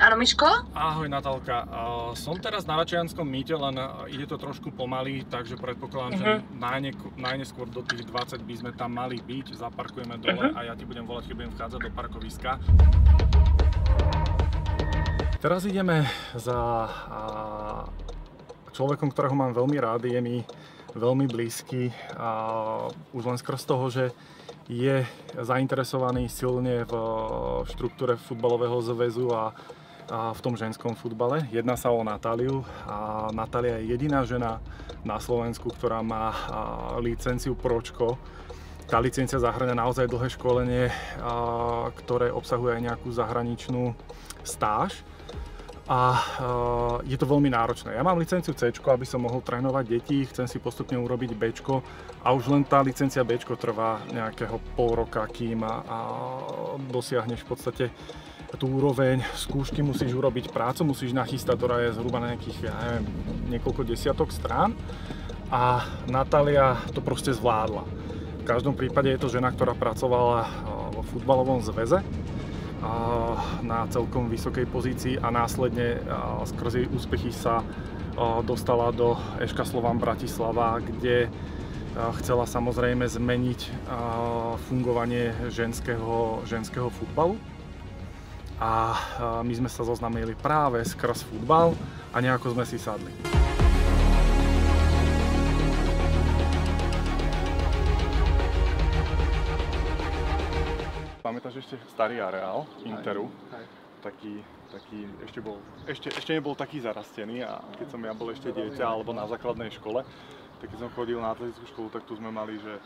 Áno, Miško? Ahoj Natálka, som teraz na Račianskom mýte, len ide to trošku pomaly, takže predpokladám, že najneskôr do tých 20 by sme tam mali byť, zaparkujeme dole a ja ti budem volať, keď budem vchádzať do parkoviska. Teraz ideme za človekom, ktorého mám veľmi rád, je mi veľmi blízky a už len skôr z toho, že je zainteresovaný silne v štruktúre futbalového zväzu a v tom ženskom futbale. Jedná sa o Natáliu a Natália je jediná žena na Slovensku, ktorá má licenciu Pročko. Tá licencia zahŕňa naozaj dlhé školenie, ktoré obsahuje aj nejakú zahraničnú stáž. A je to veľmi náročné. Ja mám licenciu C, aby som mohol trénovať deti, chcem si postupne urobiť B a už len tá licencia B trvá nejakého pol roka, kým dosiahneš v podstate tú úroveň. Skúšky musíš urobiť, prácu musíš nachystať, ktorá je zhruba na nejakých, ja neviem, niekoľko desiatok strán a Natália to proste zvládla. V každom prípade je to žena, ktorá pracovala vo futbalovom zväze na celkom vysokej pozícii a následne skrz jej úspechy sa dostala do ŠK Slovan Bratislava, kde chcela samozrejme zmeniť fungovanie ženského futbalu. A my sme sa zoznámili práve skrz futbal a nejako sme si sadli. Pamätáš ešte starý areál Interu? Taký ešte nebol taký zarastený a keď som ja bol ešte dieťa alebo na základnej škole, tak keď som chodil na atletickú školu, tak tu sme mali, že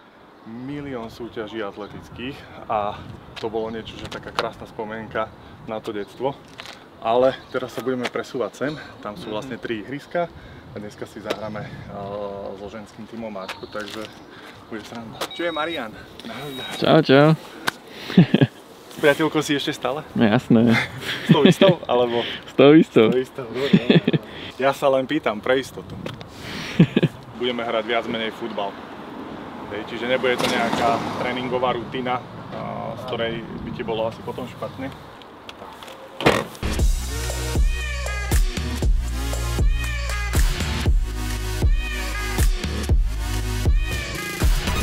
milión súťaží atletických a to bolo niečo, že taká krásna spomienka na to detstvo. Ale teraz sa budeme presúvať sem, tam sú vlastne 3 ihriska a dneska si zahráme so ženským tímom Ačko, takže bude sranda. Čo je Marian? Čau, čau. S priateľkou si ešte stále? No jasné. S tou istou? Alebo? S tou istou. Ja sa len pýtam pre istotu. Budeme hrať viac menej futbal. Čiže nebude to nejaká tréningová rutina, z ktorej by ti bolo asi potom špatne.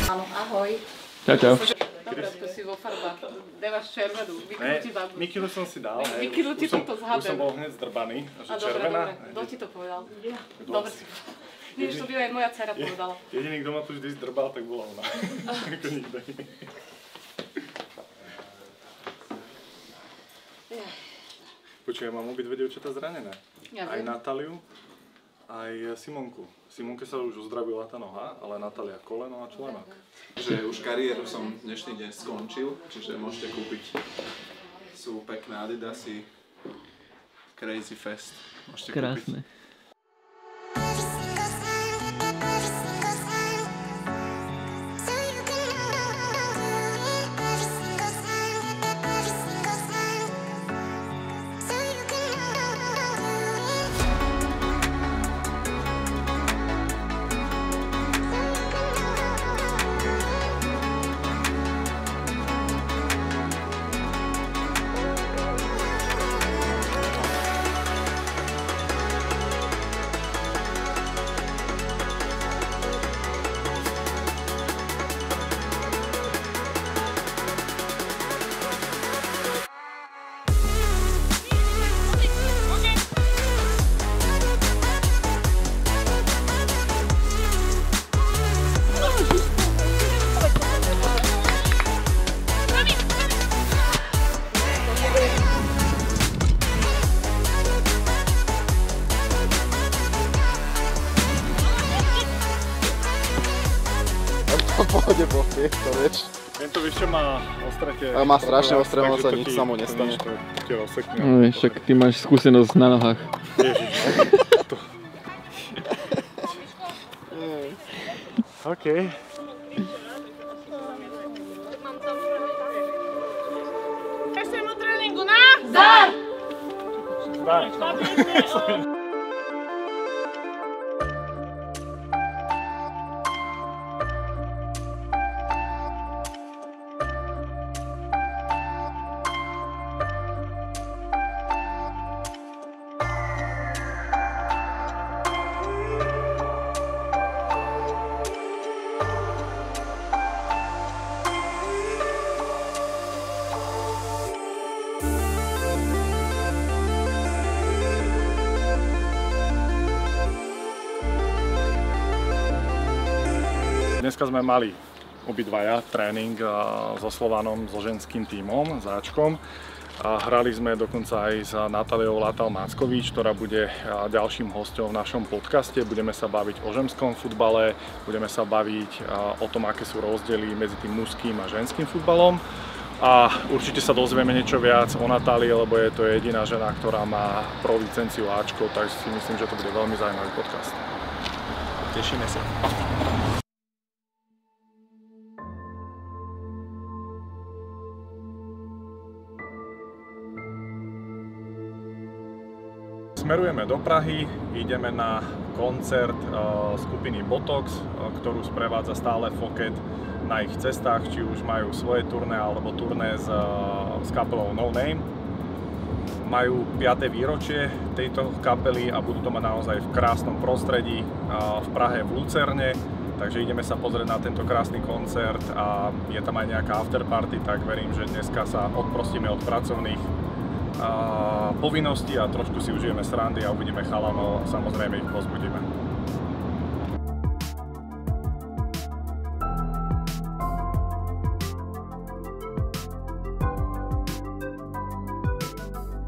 Áno, ahoj. Čau, čau. Dobre, tu si vo farbách. Dávaš červenú. Mikilu som si dal. Mikilu ti toto zhábem. Už som bol hneď zdrbaný, že červená. Dobre. Kto ti to povedal? Dobre si povedal. Vieš, to by aj moja dcera povedala. Jediný, kto ma tu vždy zdrbal, tak bola ona. Ako nikto iný. Počuj, ja mám obidve dievčatá zranené. Aj Natáliu, aj Simonku. Simonke sa už uzdravila tá noha, ale Natália koleno a členok. Že už kariéru som dnešný deň skončil, čiže môžete kúpiť. Sú pekné Adidasy, Crazy Fest. Môžete Krásne. kúpiť. Pohode bol to, vieš. Tento vieš čo má ostrete. Má strašne ostré, ono sa nič samo nestane. No vieš, však ty máš skúsenosť na nohách. Ježiš. OK. Chcem o tréningu na? Zdar! Zdar. Dneska sme mali obidvaja tréning so Slovanom, so ženským tímom, s Ačkom. Hrali sme dokonca aj s Natáliou Latal-Mackovič, ktorá bude ďalším hosťom v našom podcaste. Budeme sa baviť o ženskom futbale, budeme sa baviť o tom, aké sú rozdiely medzi tým mužským a ženským futbalom. A určite sa dozvieme niečo viac o Natálii, lebo je to jediná žena, ktorá má pro licenciu Ačko, takže si myslím, že to bude veľmi zaujímavý podcast. Tešíme sa. Smerujeme do Prahy, ideme na koncert skupiny Botox, ktorú sprevádza stále Foket na ich cestách, či už majú svoje turné alebo turné s kapelou No Name. Majú 5. výročie tejto kapely a budú to mať naozaj v krásnom prostredí v Prahe v Lucerne, takže ideme sa pozrieť na tento krásny koncert a je tam aj nejaká afterparty, tak verím, že dneska sa odprostíme od pracovných povinnosti a trošku si užijeme srandy a uvidíme chalanov a samozrejme ich pozbudíme.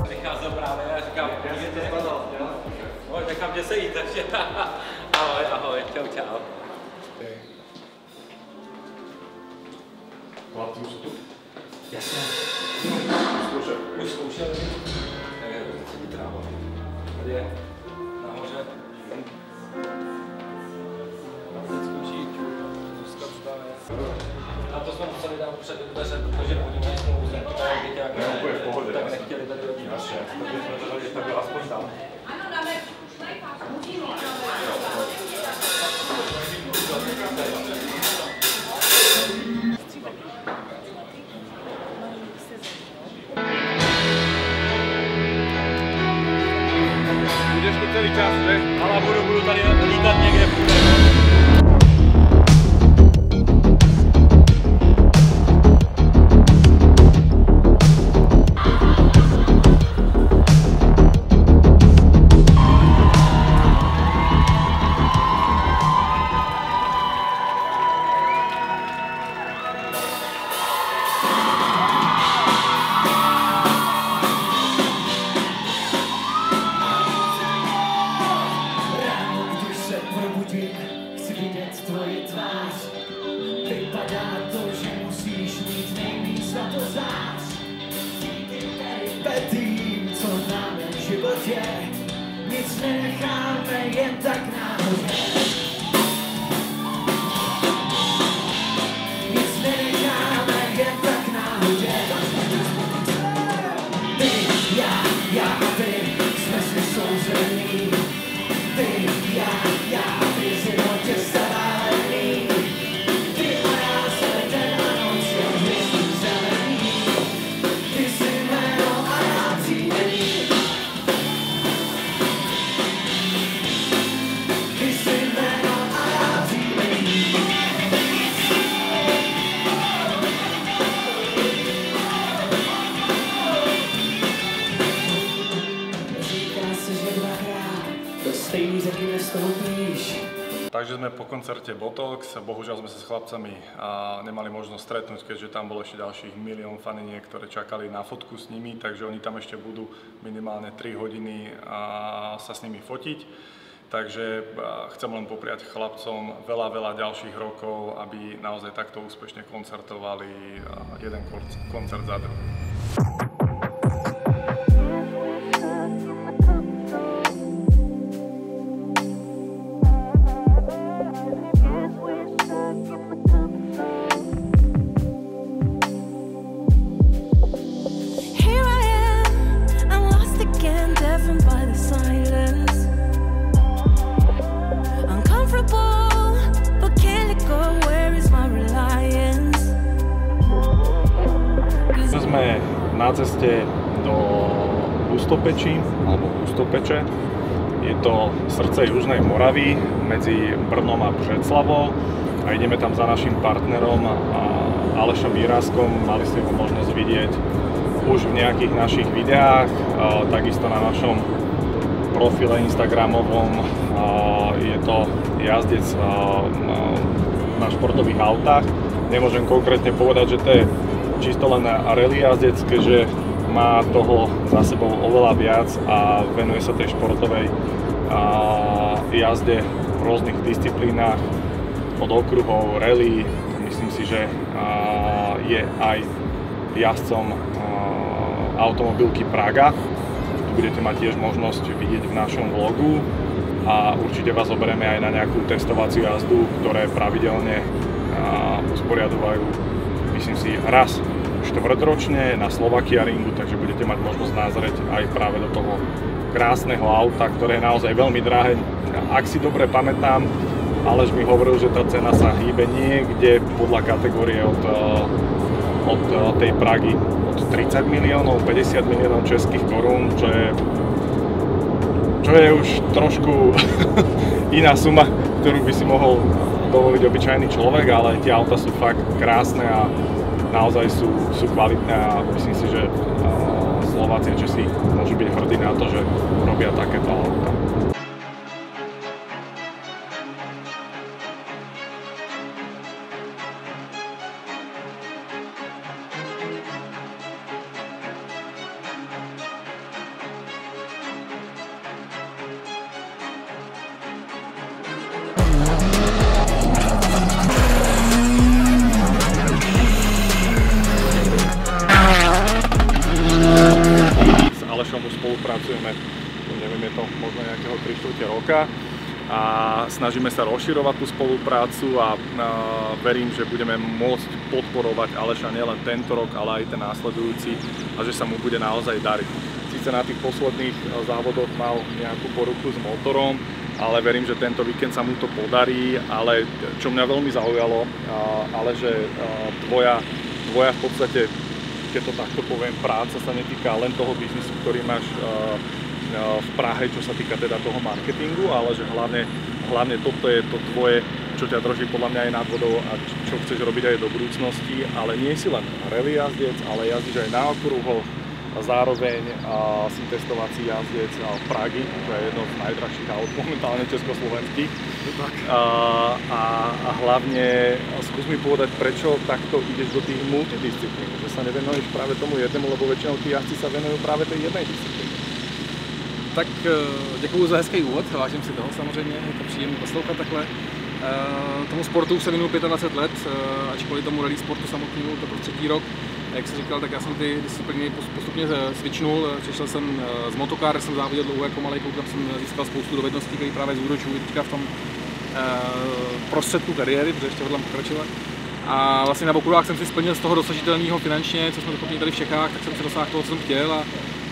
Vycházel právě a říkám, nechám tě sejít, takže ahoj, ahoj, čau, čau. Chlapci, už sú tu? Jasně. Už zkoušel. Sedí tráva. Tady je nahoře. A teď zkouší Zuzka vstane. A to jsme museli dát před dveře, protože oni mají smlouvu s Renky, tak nechtěli tady do ní. Jasně, takže jsme to dali takhle aspoň tam. Ano, dáme. Budeš tu celý čas, že? Ale budu tady lítat někde půjde. Nic nenecháme jen tak náhodě. Nic nenecháme jen tak náhodě. Ty, já a ty jsme si souzení. Ty, já a ty si notě staválený. Ty a já se den a noc je hvězdný zelený. Ty si jméno a já příjmení. Takže sme po koncerte Botox, bohužiaľ sme sa s chlapcami nemali možnosť stretnúť, keďže tam bolo ešte ďalších milión faniniek, ktoré čakali na fotku s nimi, takže oni tam ešte budú minimálne 3 hodiny sa s nimi fotiť. Takže chcem len popriať chlapcom veľa ďalších rokov, aby naozaj takto úspešne koncertovali jeden koncert za druhým. Sme na ceste do Hustopečí, alebo Hustopeče. Je to srdce Južnej Moravy medzi Brnom a Břeclavou a ideme tam za našim partnerom Alešom Výrazkom. Mali ste ho možnosť vidieť už v nejakých našich videách, takisto na našom profile instagramovom. Je to jazdec na športových autách. Nemôžem konkrétne povedať, že to je čisto len rally jazdec, keďže má toho za sebou oveľa viac a venuje sa tej športovej jazde v rôznych disciplínach od okruhov, rally. Myslím si, že je aj jazdcom automobilky Praga. Tu budete mať tiež možnosť vidieť v našom vlogu a určite vás zoberieme aj na nejakú testovaciu jazdu, ktoré pravidelne usporiadovajú, myslím si, raz štvrťročne na Slovakia Ringu, takže budete mať možnosť nazrieť aj práve do toho krásneho auta, ktoré je naozaj veľmi drahé. Ak si dobre pamätám, Aleš mi hovoril, že tá cena sa hýbe niekde podľa kategórie od tej Pragy od 30 miliónov, 50 miliónov českých korún, čo je už trošku iná suma, ktorú by si mohol dovoliť obyčajný človek, ale tie auta sú fakt krásne a naozaj sú kvalitné a myslím si, že Slováci a Česi môžu byť hrdí na to, že robia takéto auta. Spolupracujeme, neviem, je to možno nejakého 3/4 roka a snažíme sa rozširovať tú spoluprácu a verím, že budeme môcť podporovať Aleša nielen tento rok, ale aj ten následujúci a že sa mu bude naozaj dariť. Síce na tých posledných závodoch mal nejakú poruchu s motorom, ale verím, že tento víkend sa mu to podarí, ale čo mňa veľmi zaujalo, ale že tvoja v podstate, keď to takto poviem, práca sa netýka len toho biznisu, ktorý máš v Prahe, čo sa týka teda toho marketingu, ale že hlavne toto je to tvoje, čo ťa drží podľa mňa aj nad vodou a čo chceš robiť aj do budúcnosti, ale nie si len rally jazdec, ale jazdíš aj na okruhoch a zároveň si testovací jazdec Pragy, čo je jedno z najdrahších aut momentálne československých. A hlavne skús mi povedať, prečo takto ideš do tých multidisciplín, že sa nevenuješ práve tomu jednému, lebo väčšinou tí jazdci sa venujú práve tej jednej disciplíně. Tak děkuju za hezký úvod, vážím si toho samozřejmě, je to příjemné poslouchat takhle. Tomu sportu se věnuju 25 let, ačkoliv tomu rally sportu samotnému to byl 3. rok. Jak jsi říkal, tak já jsem ty disciplíny postupně switchnul. Přišel jsem z motokár, jsem závodil dlouho jako malý kluk, tam jsem získal spoustu dovedností, které právě zúročuji teďka v tom prostředku kariéry, protože ještě hodlám pokračovat. A vlastně na Bokulách jsem si splnil z toho dosažitelného finančně, co jsme schopni tady v Čechách, tak jsem si dosáhl toho, co jsem chtěl.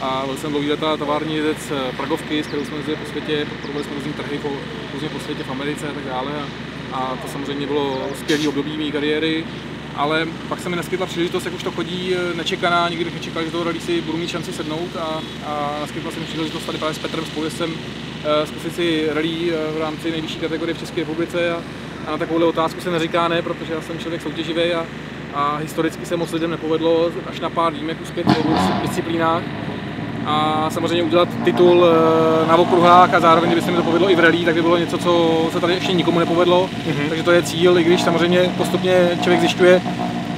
A byl jsem dlouhý leta tovární jezdec Pragovky, s kterou jsme jezdili po světě, podporovali jsme různý trhy různě po světě, v Americe a tak dále. A to samozřejmě bylo skvělý období mé kariéry. Ale pak se mi naskytla příležitost, jak už to chodí nečekaná, nikdy bych nečekal, že do rally si budu mít šanci sednout a naskytla se mi příležitost tady právě s Petrem spolujezdcem zkusit si rally v rámci nejvyšší kategorie v České republice a na takovouhle otázku se neříká ne, protože já jsem člověk soutěživý a historicky se moc lidem nepovedlo až na pár výjimek uspět v disciplínách. A samozřejmě udělat titul na okruhách a zároveň, kdyby se mi to povedlo i v rally, tak by bylo něco, co se tady ještě nikomu nepovedlo. Takže to je cíl, i když samozřejmě postupně člověk zjišťuje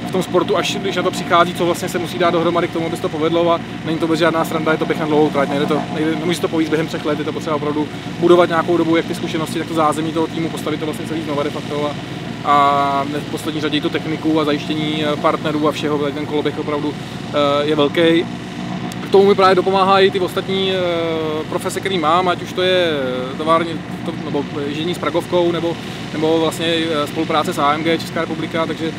v tom sportu, až když na to přichází, co vlastně se musí dát dohromady k tomu, aby se to povedlo a není to bez žádná sranda, je to běh na dlouhou trať, nemůže se to povíct během 3 let, je to potřeba opravdu budovat nějakou dobu, jak ty zkušenosti, tak to zázemí toho týmu, postavit to vlastně celý znova de facto a v poslední řadě tu techniku a zajištění partnerů a všeho, ten koloběh opravdu je velký. K tomu mi právě dopomáhají ty ostatní profese, které mám, ať už to je tovární, nebo ježdění s Pragovkou, nebo vlastně spolupráce s AMG Česká republika, takže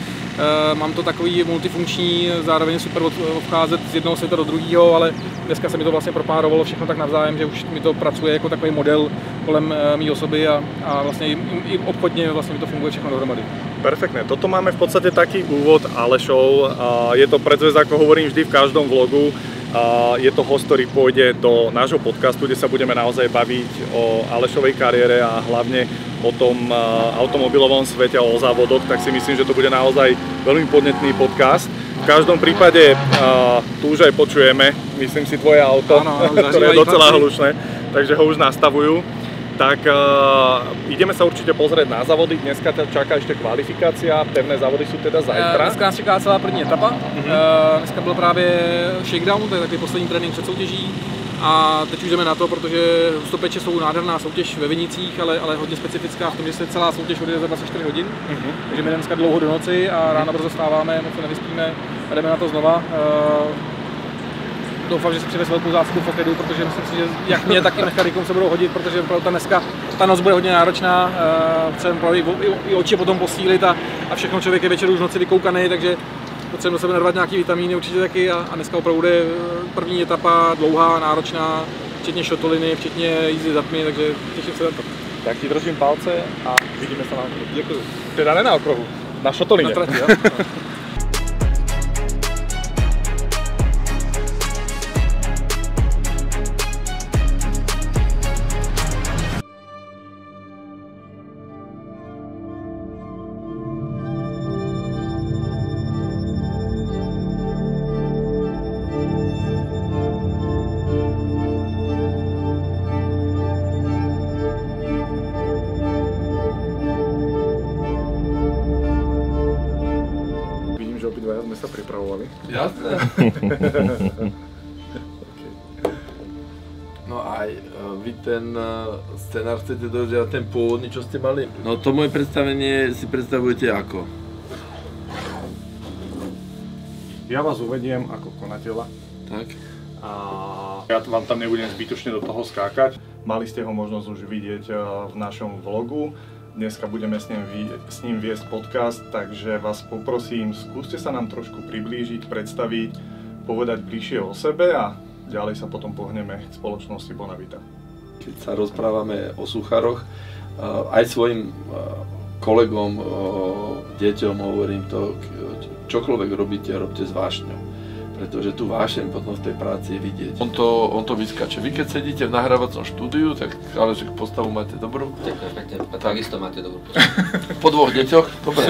mám to takový multifunkční, zároveň super odcházet z jednoho světa do druhého, ale dneska se mi to vlastně propárovalo všechno tak navzájem, že už mi to pracuje jako takový model kolem mý osoby a vlastně i obchodně vlastně mi to funguje všechno dohromady. Perfektné, toto máme v podstate taký úvod Alešov, je to predzvesť, ako hovorím vždy v každom vlogu, je to host, ktorý pôjde do nášho podcastu, kde sa budeme naozaj baviť o Alešovej kariére a hlavne o tom automobilovom svete, o závodoch, tak si myslím, že to bude naozaj veľmi podnetný podcast. V každom prípade tu už aj počujeme, myslím si, tvoje auto, ktoré je docela hlučné, takže ho už nastavujú. Tak ideme sa určite pozrieť na závody. Dneska čaká ešte kvalifikácia, pevné závody sú teda zajtra. Dneska nás čeká celá první etapa. Dneska byl právě shakedown, to je takový poslední trénink před soutěží. A teď už jdeme na to, protože stopeče jsou nádherná soutěž ve Vinicích, ale hodně specifická v tom, že se celá soutěž odjede za 24 hodin. Takže my jdeme dneska dlouho do noci a ráno brzo vstáváme, moc se nevyspíme a jdeme na to znova. Doufám, že si přivez velkou zásobu fokedu, protože myslím si, že jak mě, tak i mechanikům se budou hodit, protože opravdu dneska ta noc bude hodně náročná. Chceme i oči potom posílit a všechno, člověk je večer už v noci vykoukaný, takže potřebujeme do sebe narvat nějaký vitamíny určitě taky a dneska opravdu bude první etapa dlouhá, náročná, včetně šotoliny, včetně jízdy za tmy, takže těším se na to. Tak ti držím palce a vidíme sa na okruhu. Ďakujem. Teda ne na okruhu, na šotoline. Na trati, ja? Obidvaja sme sa pripravovali. Jasné. No a vy ten scenár chcete dodržiavať ten pôvodný, čo ste mali? No to moje predstavenie si predstavujete ako? Ja vás uvediem ako konateľa. Tak. A ja vám tam nebudem zbytočne do toho skákať. Mali ste ho možnosť už vidieť v našom vlogu. Dneska budeme s ním viesť podcast, takže vás poprosím, skúste sa nám trošku priblížiť, predstaviť, povedať bližšie o sebe a ďalej sa potom pohneme k spoločnosti Bonavita. Keď sa rozprávame o suchároch, aj svojim kolegom, deťom hovorím to, čokoľvek robíte, robte s vášňou. Pretože tú vášeň potom v tej práci je vidieť. On to vyskače. Vy keď sedíte v nahrávacom štúdiu, tak ale že postavu máte dobrú. Ďakujem pekne, takisto máte dobrú postavu. Po dvoch deťoch? Dobre.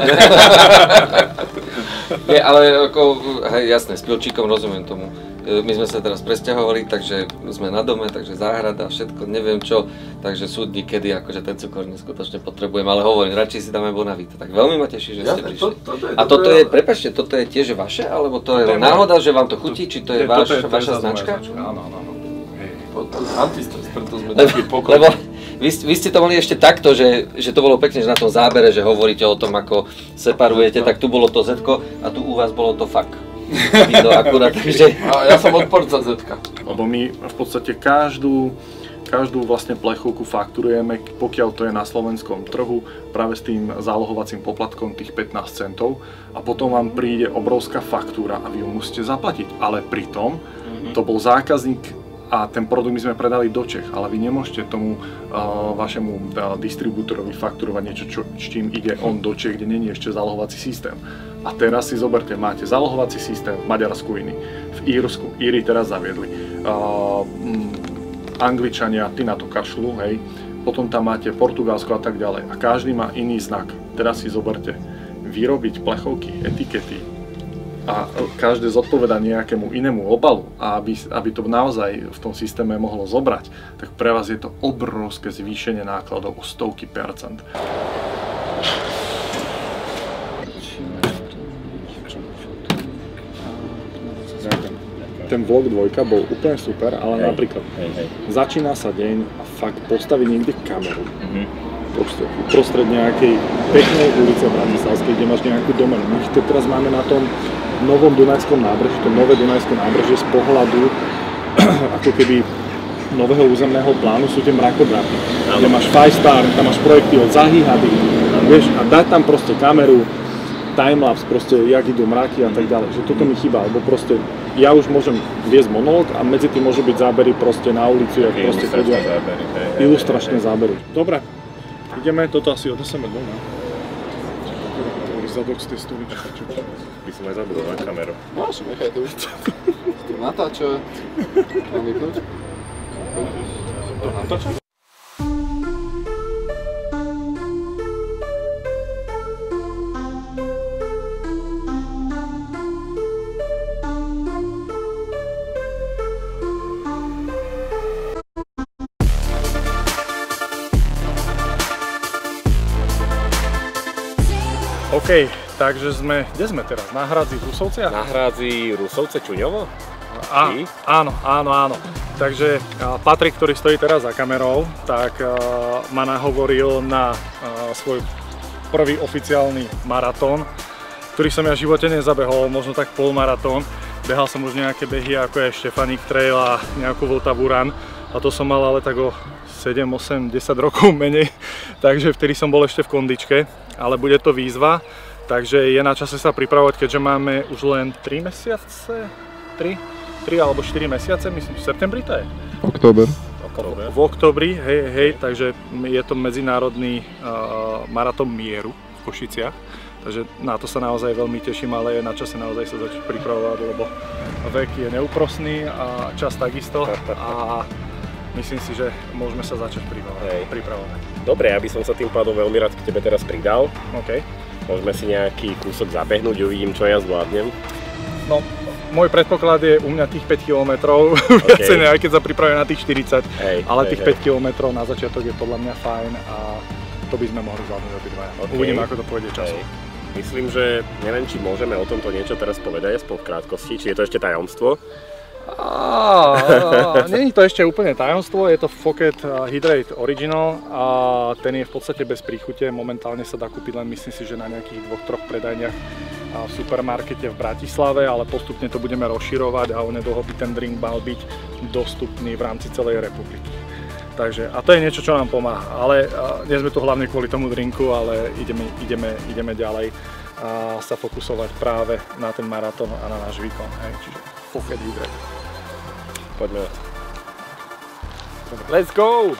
Nie, ale ako, hej, jasné, s Pilčíkom rozumiem tomu. My sme sa teraz presťahovali, takže sme na dome, takže záhrada, všetko, neviem čo. Takže súdni, kedy akože ten cukor neskutočne potrebujem, ale hovorím, radšej si dáme Bonavita. Tak veľmi ma teší, že ste prišli. A toto je, prepáčte, toto je tiež vaše, alebo to je len náhoda, že vám to chutí, či to je vaša značka? Áno. Antistres, preto sme taký pokoj. Lebo vy ste to mali ešte takto, že to bolo pekne, že na tom zábere, že hovoríte o tom, ako separujete, tak tu bolo to Z-ko a tu u vás bolo to fuck. Akurát, takže... A ja som odporca Z-ka. Lebo my v podstate každú vlastne plechovku fakturujeme, pokiaľ to je na slovenskom trhu, práve s tým zálohovacím poplatkom tých 15 centov a potom vám príde obrovská faktúra a vy ju musíte zaplatiť. Ale pritom to bol zákazník a ten produkt my sme predali do Čech, ale vy nemôžete tomu vašemu distribútorovi fakturovať niečo, s čím ide on do Čech, kde není ešte zálohovací systém. A teraz si zoberte, máte zálohovací systém v Maďarsku iný, v Írsku, Íri teraz zaviedli. Angličania, tí na to kašľú, hej. Potom tam máte Portugalsko a tak ďalej. A každý má iný znak. Teraz si zoberte, vyrobiť plechovky, etikety a každé zodpovedá nejakému inému obalu a aby to naozaj v tom systéme mohlo zobrať, tak pre vás je to obrovské zvýšenie nákladov o stovky percent. Ten vlog 2 bol úplne super, ale napríklad začína sa deň a fakt postaví niekde kameru. Proste uprostred nejakej peknej ulice Bratislavskej, kde máš nejakú domenu. My to teraz máme na tom novom Dunajskom nábreží, to nové Dunajské nábrežie z pohľadu ako keby nového územného plánu sú tie mrakodrapy. Kde máš 5 star, tam máš projekty od Zahýhady, vieš, a dať tam proste kameru, timelapse, proste jak idú mraky a tak ďalej, že toto mi chýba, lebo proste ja už môžem viesť monológ a medzi tým môžu byť zábery proste na ulici, jak proste chodia. Ilustračné zábery. Dobre, ideme, toto asi odneseme doma. Zadok z tej stoličky. By som aj zabudol na kameru. Máš, nechaj to už. To natáča. Mám vypnúť? To natáča? OK, takže kde sme teraz? Na Hrádzi v Rusovciach? Na Hrádzi Rusovce Čuňovo? Áno. Takže Patrik, ktorý stojí teraz za kamerou, tak ma nahovoril na svoj prvý oficiálny maratón, ktorý som ja v živote nezabehol, možno tak polmaratón. Behal som už nejaké behy ako je Štefanik Trail a nejakú Vltavu Run a to som mal ale tak o 7, 8, 10 rokov menej, takže vtedy som bol ešte v kondičke, ale bude to výzva, takže je na čase sa pripravovať, keďže máme už len 3 mesiace, 3 alebo 4 mesiace, myslím, v septembri to je? Október. V októbri, hej, takže je to medzinárodný maratón mieru v Košiciach, takže na to sa naozaj veľmi teším, ale je na čase naozaj sa začať pripravovať, lebo vek je neúprosný a čas takisto a myslím si, že môžeme sa začať pripravovať. Dobre, ja by som sa tým pádom veľmi rád k tebe teraz pridal. OK. Môžeme si nejaký kúsok zabehnúť, uvidím, čo ja zvládnem. No, môj predpoklad je u mňa tých 5 km, okay. Aj keď sa pripravím na tých 40, ale tých 5 km na začiatok je podľa mňa fajn a to by sme mohli zvládnuť obidvaja. Okay. Uvidím, ako to pôjde časom. Myslím, že neviem, či môžeme o tomto niečo teraz povedať aspoň v krátkosti, či je to ešte tajomstvo. Nie je to ešte úplne tajomstvo, je to Phuket Hydrate Original a ten je v podstate bez príchute, momentálne sa dá kúpiť len myslím si, že na nejakých 2-3 predajniach v supermarkete v Bratislave, ale postupne to budeme rozširovať a onedlho by ten drink mal byť dostupný v rámci celej republiky. Takže, a to je niečo, čo nám pomáha, ale nie sme tu hlavne kvôli tomu drinku, ale ideme ďalej a sa fokusovať práve na ten maratón a na náš výkon, čiže Phuket Hydrate. Poďme. Let's go!